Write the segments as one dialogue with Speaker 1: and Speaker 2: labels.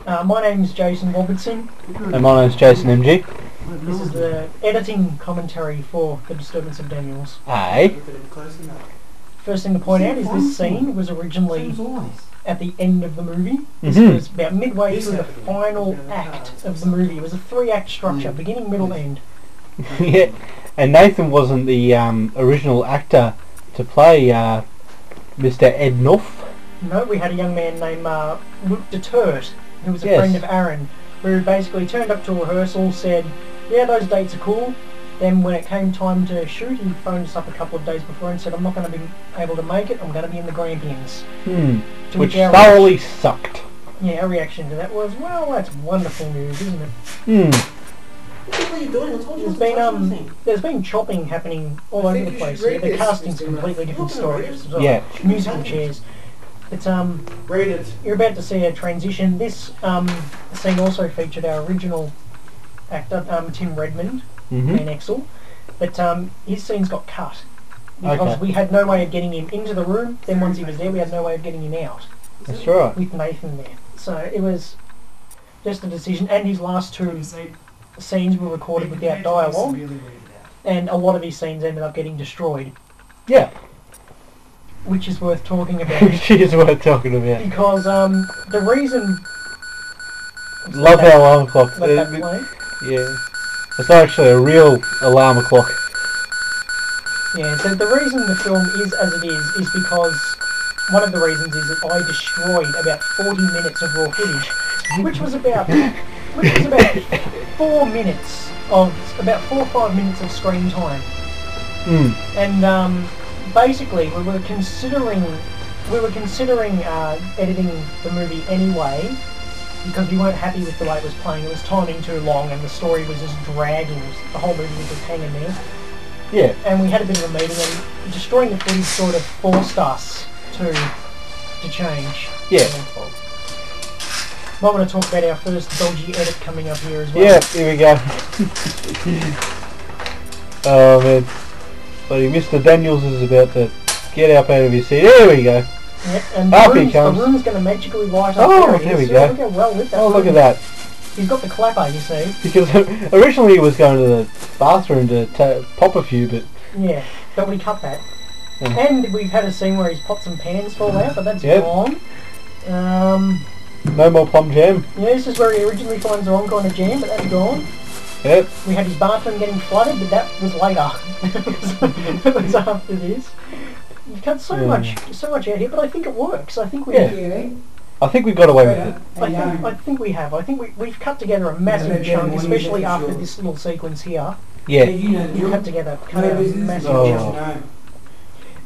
Speaker 1: My name's Jason Robertson.
Speaker 2: And my name's Jason MG.
Speaker 1: This is the editing commentary for The Disturbance of Daniels.
Speaker 2: Hey.
Speaker 1: First thing to point out is this scene was originally at the end of the movie. This
Speaker 2: Mhm.
Speaker 1: was about midway through the final act of the movie. It was a 3-act structure, beginning, middle, end.
Speaker 2: Yeah. And Nathan wasn't the original actor to play Mr. Ed Nuff.
Speaker 1: No, we had a young man named Luke DeTurt, who was a
Speaker 2: Yes.
Speaker 1: friend of Aaron, who basically turned up to rehearsal, said, yeah, those dates are cool. Then when it came time to shoot, he phoned us up a couple of days before and said, I'm not going to be able to make it, I'm going to be in the Grampians.
Speaker 2: Which thoroughly sucked.
Speaker 1: Yeah, our reaction to that was, well, that's wonderful news, isn't it?
Speaker 3: What are you doing?
Speaker 1: There's been chopping happening all over the place. Yeah, the casting's a completely different story. So,
Speaker 2: Yeah.
Speaker 1: Musical chairs. It's you're about to see a transition. This scene also featured our original actor, Tim Redmond, and Axel, but his scenes got cut because we had no way of getting him into the room. Then once he was there, we had no way of getting him out.
Speaker 2: That's right.
Speaker 1: With Nathan there, so it was just a decision. And his last two scenes were recorded without dialogue, and a lot of his scenes ended up getting destroyed.
Speaker 2: Yeah.
Speaker 1: Which is worth talking about.
Speaker 2: Which is worth talking about.
Speaker 1: Because the reason...
Speaker 2: Love our alarm clock.
Speaker 1: Let that play.
Speaker 2: Yeah. It's not actually a real alarm clock.
Speaker 1: Yeah, so the reason the film is as it is because one of the reasons is that I destroyed about 40 minutes of raw footage, which was about 4 minutes of, about 4 or 5 minutes of screen time. And basically we were considering editing the movie anyway, because we weren't happy with the way it was playing. It was timing too long and the story was just dragging. The whole movie was just hanging there.
Speaker 2: Yeah.
Speaker 1: And we had a bit of a meeting, and destroying the footage sort of forced us to change.
Speaker 2: Yeah.
Speaker 1: Might want to talk about our first dodgy edit coming up here as well.
Speaker 2: Yeah, here we go. Oh man. Buddy, Mr. Daniels is about to get up out of his seat. There we go.
Speaker 1: Yep, and
Speaker 2: Up he comes.
Speaker 1: The room's going to magically light up.
Speaker 2: Oh, there we go.
Speaker 1: Look how well lit that
Speaker 2: Oh, look
Speaker 1: room.
Speaker 2: at that.
Speaker 1: He's got the clapper, you see.
Speaker 2: Because originally he was going to the bathroom to pop a few, but...
Speaker 1: Yeah, but we cut that.
Speaker 2: Yeah.
Speaker 1: And we've had a scene where his pots and pans fall out, but that's gone.
Speaker 2: No more plum jam.
Speaker 1: Yeah, this is where he originally finds the wrong kind of jam, but that's gone.
Speaker 2: Yep.
Speaker 1: We had his bathroom getting flooded, but that was later. It was after this. You cut so much out here, but I think it works. I think we
Speaker 2: I think we got away with it.
Speaker 1: I think we have. I think we've cut together a massive chunk, especially after this little sequence here.
Speaker 2: Yeah.
Speaker 1: You cut out a massive chunk.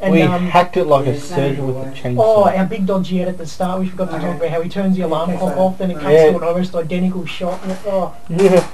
Speaker 1: And,
Speaker 2: we hacked it like a surgeon with a chainsaw.
Speaker 1: Oh, our big dodgy edit at the start. We forgot to talk about how he turns the alarm clock off, then it cuts to an almost identical shot. And
Speaker 2: Yeah.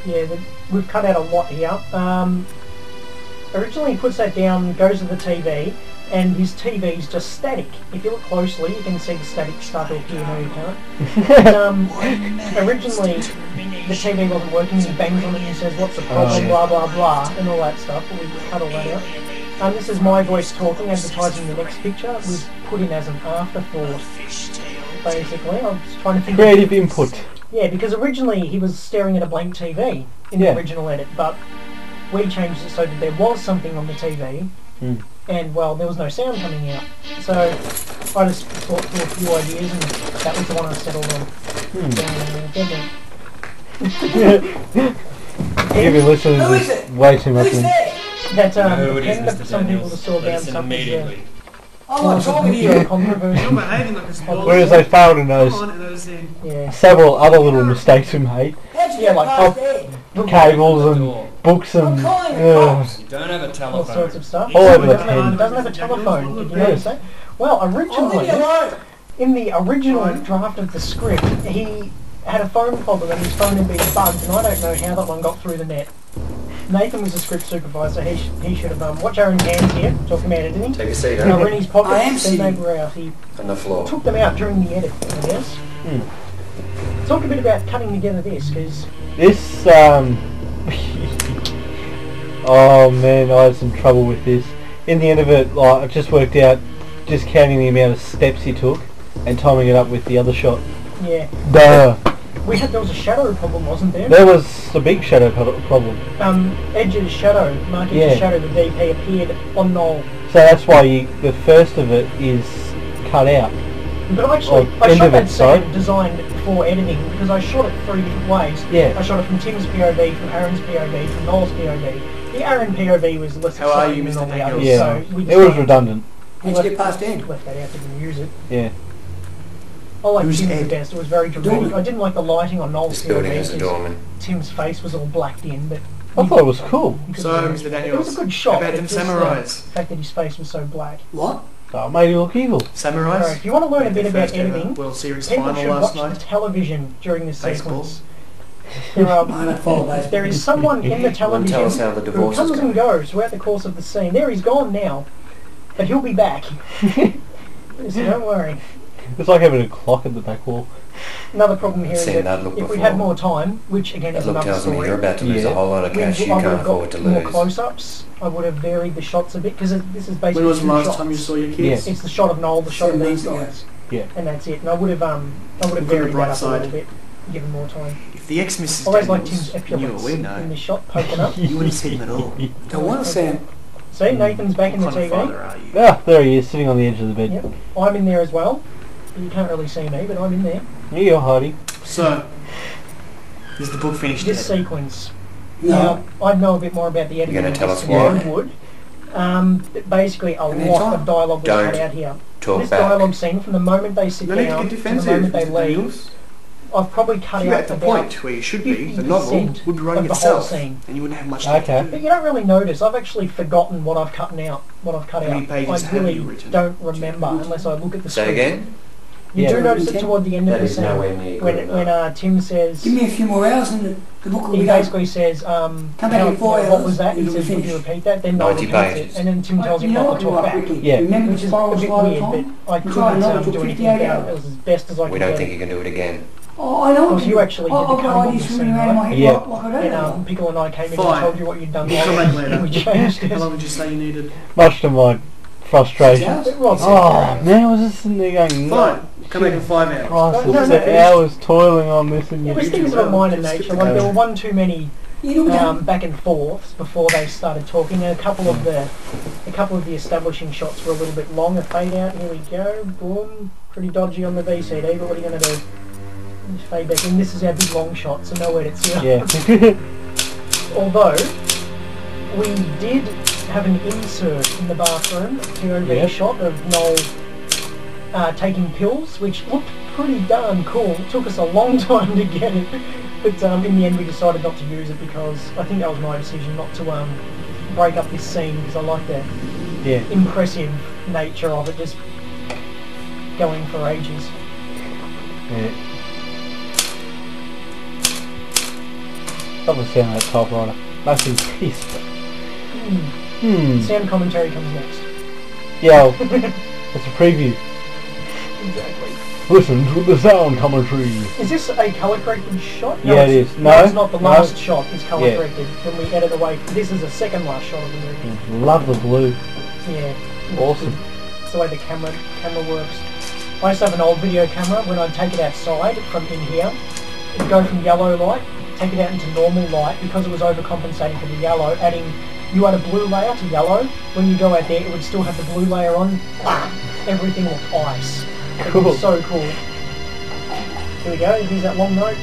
Speaker 1: Yeah, we've cut out a lot here. Originally he puts that down, goes to the TV, and his TV's just static. If you look closely, you can see the static start to appear. No, you can't. Originally, the TV wasn't working. He bangs on it and he says, "What's the problem?" Blah blah blah, and all that stuff. But we cut all that out. This is my voice talking, advertising the next picture. It was put in as an afterthought. Basically, I was trying to think.
Speaker 2: Creative input.
Speaker 1: Yeah, because originally he was staring at a blank TV in the original edit, but we changed it so that there was something on the TV, and well, there was no sound coming out. So I just thought through a few ideas, and that was the one I settled on.
Speaker 2: You've been listening to this way too much.
Speaker 1: That depend that some people just saw down something.
Speaker 3: I'm not talking to you.
Speaker 1: Controversial.
Speaker 2: Whereas they failed in those several other little mistakes we made.
Speaker 1: Yeah, like
Speaker 2: cables and books and
Speaker 4: You don't have a telephone.
Speaker 1: all sorts of stuff.
Speaker 2: All over the
Speaker 1: He
Speaker 2: pen.
Speaker 1: doesn't have a telephone. Did you notice that? Well, originally, in the original draft of the script, he had a phone problem and his phone had been bugged, and I don't know how that one got through the net. Nathan was the script supervisor. He should have watch Aaron's hands here. Talking about editing.
Speaker 4: Take a seat.
Speaker 1: They were in his pocket.
Speaker 3: I am
Speaker 1: Then they were out. He
Speaker 4: On the floor.
Speaker 1: took them out during the edit, I guess. Talk a bit about cutting together this, because
Speaker 2: This, oh man, I had some trouble with this. In the end of it, like, I just worked out just counting the amount of steps he took and timing it up with the other shot.
Speaker 1: Yeah.
Speaker 2: Duh.
Speaker 1: There was a shadow problem, wasn't there?
Speaker 2: There was a big shadow problem.
Speaker 1: Edge's shadow, Mark Edge's shadow, the DP appeared on Noel.
Speaker 2: So that's why the first of it is cut out.
Speaker 1: But I shot that second designed for editing because I shot it 3 different ways.
Speaker 2: Yeah.
Speaker 1: I shot it from Tim's POV, from Aaron's POV, from Noel's POV. The Aaron POV was less exciting than all the others.
Speaker 2: Yeah.
Speaker 1: So
Speaker 2: it was redundant.
Speaker 3: Let's get past Ed.
Speaker 1: Left that out, didn't use it.
Speaker 2: Yeah.
Speaker 1: I like Tim's the best. It was very dramatic. I didn't like the lighting on Noel's POV. Tim's face was all blacked in, but
Speaker 2: I thought it was cool.
Speaker 4: So, Mr. Daniels,
Speaker 1: it was a good shot.
Speaker 4: about them samurais?
Speaker 1: The fact that his face was so black.
Speaker 3: What?
Speaker 2: That made him look evil.
Speaker 4: Samurais?
Speaker 1: Right, if you want to learn a bit about editing,
Speaker 4: World Series
Speaker 1: people
Speaker 4: final
Speaker 1: should
Speaker 4: last
Speaker 1: watch
Speaker 4: night.
Speaker 1: the television during this
Speaker 4: Baseball.
Speaker 1: sequence.
Speaker 3: There
Speaker 1: is someone in the television
Speaker 5: tell us how the
Speaker 1: who
Speaker 5: divorce
Speaker 1: comes
Speaker 5: is
Speaker 1: and
Speaker 5: going.
Speaker 1: goes throughout the course of the scene. There, he's gone now, but he'll be back. So don't worry.
Speaker 2: It's like having a clock at the back wall.
Speaker 1: Another problem here is
Speaker 5: Seen
Speaker 1: that
Speaker 5: that look
Speaker 1: if we
Speaker 5: before.
Speaker 1: had more time, which again
Speaker 5: That
Speaker 1: is
Speaker 5: look
Speaker 1: another
Speaker 5: tells me
Speaker 1: story,
Speaker 5: you're about to lose a whole lot of cash you
Speaker 1: I would
Speaker 5: can't
Speaker 1: have got
Speaker 5: afford to
Speaker 1: more
Speaker 5: lose.
Speaker 1: close-ups. I would have varied the shots a bit because this is basically
Speaker 4: When was the
Speaker 1: two
Speaker 4: last
Speaker 1: shots.
Speaker 4: time you saw your kids?
Speaker 2: Yeah.
Speaker 1: It's the shot of Noel, the shot of these
Speaker 3: 7 months
Speaker 1: guys,
Speaker 2: Yeah.
Speaker 1: and that's it. And I would have
Speaker 4: the
Speaker 1: varied
Speaker 4: bright
Speaker 1: that up a
Speaker 4: side.
Speaker 1: little bit, given more time.
Speaker 4: If the ex Mrs.
Speaker 1: I always like
Speaker 4: Daniels
Speaker 1: Tim's
Speaker 4: knew a
Speaker 1: epaulettes in
Speaker 4: window,
Speaker 1: this shot poking up.
Speaker 4: you wouldn't see them at all.
Speaker 3: Don't want to Sam.
Speaker 1: See, Nathan's back in the
Speaker 4: What kind of father
Speaker 1: TV.
Speaker 4: are you?
Speaker 2: Ah, there he is, sitting on the edge of the bed.
Speaker 1: Yep. I'm in there as well. You can't really see me, but I'm in there.
Speaker 2: Here you are, Hardy.
Speaker 4: So, is the book finished
Speaker 1: This
Speaker 4: yet?
Speaker 1: sequence.
Speaker 3: No.
Speaker 1: I'd know a bit more about the editing.
Speaker 5: You're gonna tell
Speaker 1: than
Speaker 5: us
Speaker 1: Mr.
Speaker 5: why?
Speaker 1: Wood. But basically, a
Speaker 3: And then
Speaker 1: lot
Speaker 3: Tom.
Speaker 1: of dialogue was
Speaker 5: Don't
Speaker 1: cut out here.
Speaker 5: Talk
Speaker 1: This
Speaker 5: back.
Speaker 1: dialogue scene, from the moment they sit
Speaker 4: No need to
Speaker 1: down
Speaker 4: get
Speaker 1: to the
Speaker 4: defensive,
Speaker 1: moment they
Speaker 4: Mr.
Speaker 1: leave,
Speaker 4: Daniels.
Speaker 1: I've probably cut
Speaker 4: If you're
Speaker 1: out
Speaker 4: at the
Speaker 1: about
Speaker 4: point where you should be, the
Speaker 1: 50%
Speaker 4: novel would be writing
Speaker 1: of the whole
Speaker 4: itself,
Speaker 1: scene.
Speaker 4: and you wouldn't have much
Speaker 2: Okay.
Speaker 4: to
Speaker 1: But
Speaker 4: do.
Speaker 1: you don't really notice. I've actually forgotten what I've cut out.
Speaker 4: How many pages
Speaker 1: I
Speaker 4: have
Speaker 1: really
Speaker 4: you written?
Speaker 1: don't remember unless I look at the
Speaker 5: Say
Speaker 1: script.
Speaker 5: again?
Speaker 1: You
Speaker 2: Yeah.
Speaker 1: do notice it toward the end
Speaker 5: That
Speaker 1: of the
Speaker 5: is nowhere
Speaker 1: scene
Speaker 5: near
Speaker 1: when
Speaker 5: good
Speaker 1: when Tim says.
Speaker 3: Give me a few more hours and the book will
Speaker 1: He
Speaker 3: be done.
Speaker 1: basically says,
Speaker 3: Come back in 4
Speaker 1: what
Speaker 3: hours,
Speaker 1: was that? He
Speaker 3: it'll be
Speaker 1: says, would you
Speaker 3: finished.
Speaker 1: repeat that? Then Noel
Speaker 5: 90
Speaker 1: repeats
Speaker 5: pages.
Speaker 1: it. And then Tim tells him
Speaker 3: You know
Speaker 1: not
Speaker 3: what
Speaker 1: to
Speaker 3: you
Speaker 1: talk
Speaker 3: are
Speaker 1: back.
Speaker 3: quickly.
Speaker 2: Yeah.
Speaker 3: Remember
Speaker 1: Which
Speaker 3: the
Speaker 1: is a
Speaker 3: spiral
Speaker 1: bit
Speaker 3: slide
Speaker 1: weird, but
Speaker 3: time?
Speaker 1: I
Speaker 3: Because I know
Speaker 1: couldn't
Speaker 3: it took
Speaker 1: do
Speaker 3: 58
Speaker 1: anything about it. It
Speaker 3: hours.
Speaker 1: was as best as I
Speaker 5: We
Speaker 1: could
Speaker 5: don't
Speaker 1: get
Speaker 5: think
Speaker 1: it.
Speaker 5: you can do it again.
Speaker 3: Oh, I know.
Speaker 1: Because you actually did the
Speaker 3: I've got
Speaker 1: cutting of
Speaker 3: ideas
Speaker 1: the
Speaker 3: swimming
Speaker 1: scene,
Speaker 3: around in my
Speaker 1: right?
Speaker 3: head
Speaker 2: Yeah.
Speaker 3: like I don't know.
Speaker 1: Pickle and I came in and
Speaker 4: Fine.
Speaker 1: told you what you'd done
Speaker 4: We'll come
Speaker 1: wrong,
Speaker 4: back later.
Speaker 1: and we changed it.
Speaker 4: How long did you say you needed?
Speaker 2: Much to my frustration.
Speaker 3: Yeah.
Speaker 1: It was
Speaker 2: Oh, man, I was just sitting there going,
Speaker 4: Fine. Come back in 5 hours.
Speaker 2: Christ,
Speaker 1: No,
Speaker 2: it's
Speaker 1: no,
Speaker 2: the hours toiling on this and
Speaker 1: It
Speaker 2: you
Speaker 1: was things of a minor nature. Like there were one too many
Speaker 3: You know that.
Speaker 1: back and forths before they started talking. And a couple of the establishing shots were a little bit long. A fade out. Here we go. Boom. Pretty dodgy on the VCD. But what are you going to do? Just fade back in. This is our big long shot, so no edits here.
Speaker 2: Yeah.
Speaker 1: Although we did have an insert in the bathroom, POV
Speaker 2: Yep.
Speaker 1: shot of Noel taking pills, which looked pretty darn cool. It took us a long time to get it, but in the end we decided not to use it because I think that was my decision not to break up this scene because I like the
Speaker 2: Yeah.
Speaker 1: impressive nature of it, just going for ages.
Speaker 2: Yeah. Love the sound of that typewriter. Nice and crisp.
Speaker 1: Sound commentary comes next.
Speaker 2: Yeah, well, it's a preview.
Speaker 1: Exactly.
Speaker 2: Listen to the sound commentary.
Speaker 1: Is this a colour corrected shot?
Speaker 2: Yeah, it
Speaker 1: it's-
Speaker 2: is.
Speaker 1: No,
Speaker 2: No,
Speaker 1: it's not. The
Speaker 2: no.
Speaker 1: last shot is colour
Speaker 2: Yeah.
Speaker 1: corrected. When we edit away, this is the second last shot of the movie.
Speaker 2: Love the blue.
Speaker 1: Yeah.
Speaker 2: Awesome.
Speaker 1: It's the way the camera works. I used to have an old video camera. When I'd take it outside from in here, it'd go from yellow light, take it out into normal light because it was overcompensating for the yellow, adding. You add a blue layer to yellow. When you go out there, it would still have the blue layer on. Everything looked ice. It
Speaker 2: Cool.
Speaker 1: was so cool. Here we go. Here's that long note.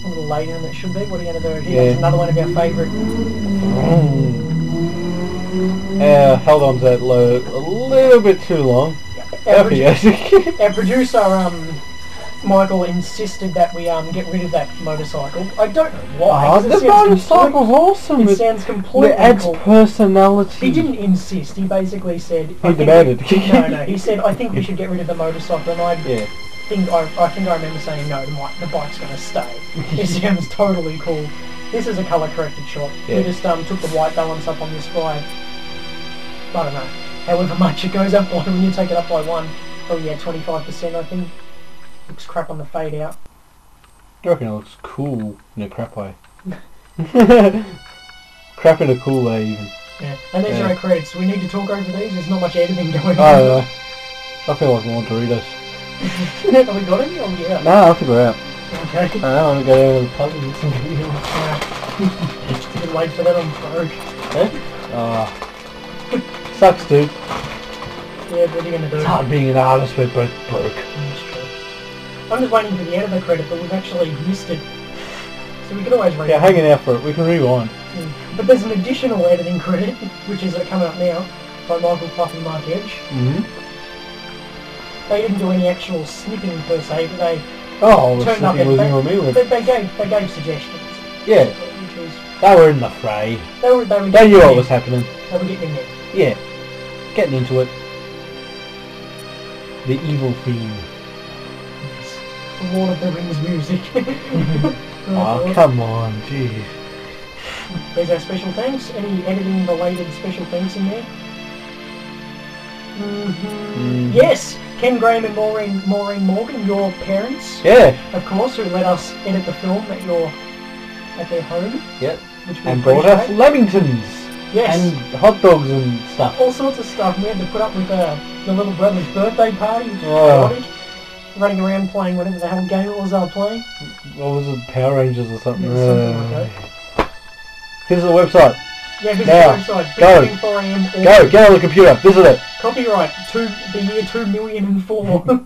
Speaker 1: A little later than it should be. What are you going to do? Here's
Speaker 2: Yeah.
Speaker 1: another one of our favourite.
Speaker 2: Held on to that low a little bit too long.
Speaker 1: Our,
Speaker 2: Okay, yes.
Speaker 1: our producer, Michael, insisted that we get rid of that motorcycle. I don't know why. 'cause it
Speaker 2: The
Speaker 1: sounds
Speaker 2: motorcycle's awesome.
Speaker 1: It sounds completely
Speaker 2: It adds
Speaker 1: cool.
Speaker 2: personality.
Speaker 1: He didn't insist. He basically said.
Speaker 2: He demanded.
Speaker 1: No. He said, "I think we should get rid of the motorcycle," and I
Speaker 2: Yeah.
Speaker 1: think I remember saying, "No, the bike's going to stay." It sounds totally cool. This is a colour corrected shot.
Speaker 2: Yeah.
Speaker 1: We just took the white balance up on this by, I don't know, however much it goes up by when you take it up by one. Oh yeah, 25% I think. Looks crap on the fade out.
Speaker 2: I reckon it looks cool in a crap way. Crap in a cool way, even.
Speaker 1: Yeah. And these are our credits. We need to talk over these. There's not much editing going on.
Speaker 2: Oh, I feel like I want Doritos.
Speaker 1: Have we got any? Oh, yeah.
Speaker 2: No, I think we're out.
Speaker 1: Okay.
Speaker 2: I don't want to go down to the pub and get some videos.
Speaker 1: Just a bit late for that, I'm broke.
Speaker 2: Eh? Sucks, dude.
Speaker 1: Yeah, what are you going to do?
Speaker 2: It's hard being an artist, we're both broke.
Speaker 1: That's true. I'm just waiting for the end of the credit, but we've actually missed it. So we can always read
Speaker 2: Yeah, hanging out for it. We can rewind.
Speaker 1: But there's an additional editing credit, which is coming up now, by Michael Puffy Mark Edge. They didn't do any actual snipping per se, but they
Speaker 2: Oh, the
Speaker 1: turned up
Speaker 2: snipping was in on me with.
Speaker 1: they gave suggestions.
Speaker 2: Yeah.
Speaker 1: Which was,
Speaker 2: They were in the fray.
Speaker 1: they
Speaker 2: They knew what was happening.
Speaker 1: They were getting in there.
Speaker 2: Yeah. Getting into it. The evil theme.
Speaker 1: Yes. The Lord of the Rings music.
Speaker 2: Oh, come on, jeez.
Speaker 1: There's our special thanks. Any editing related special thanks in there? Yes! Ken Graham and Maureen Morgan, your parents,
Speaker 2: Yeah.
Speaker 1: of course, who let us edit the film at their home.
Speaker 2: Yep.
Speaker 1: Which we
Speaker 2: And brought us
Speaker 1: appreciate.
Speaker 2: Lamingtons.
Speaker 1: Yes.
Speaker 2: And hot dogs and stuff.
Speaker 1: All sorts of stuff. We had to put up with the little brother's birthday party, which was
Speaker 2: Oh.
Speaker 1: chaotic. Running around playing whatever the hell game it was they were playing.
Speaker 2: What was it? Power Rangers or something?
Speaker 1: Yeah, something like that.
Speaker 2: Here's the website.
Speaker 1: Yeah, visit
Speaker 2: Now,
Speaker 1: the website.
Speaker 2: go.
Speaker 1: 4am.
Speaker 2: Go, get on the computer, visit it.
Speaker 1: Copyright, the year 2004.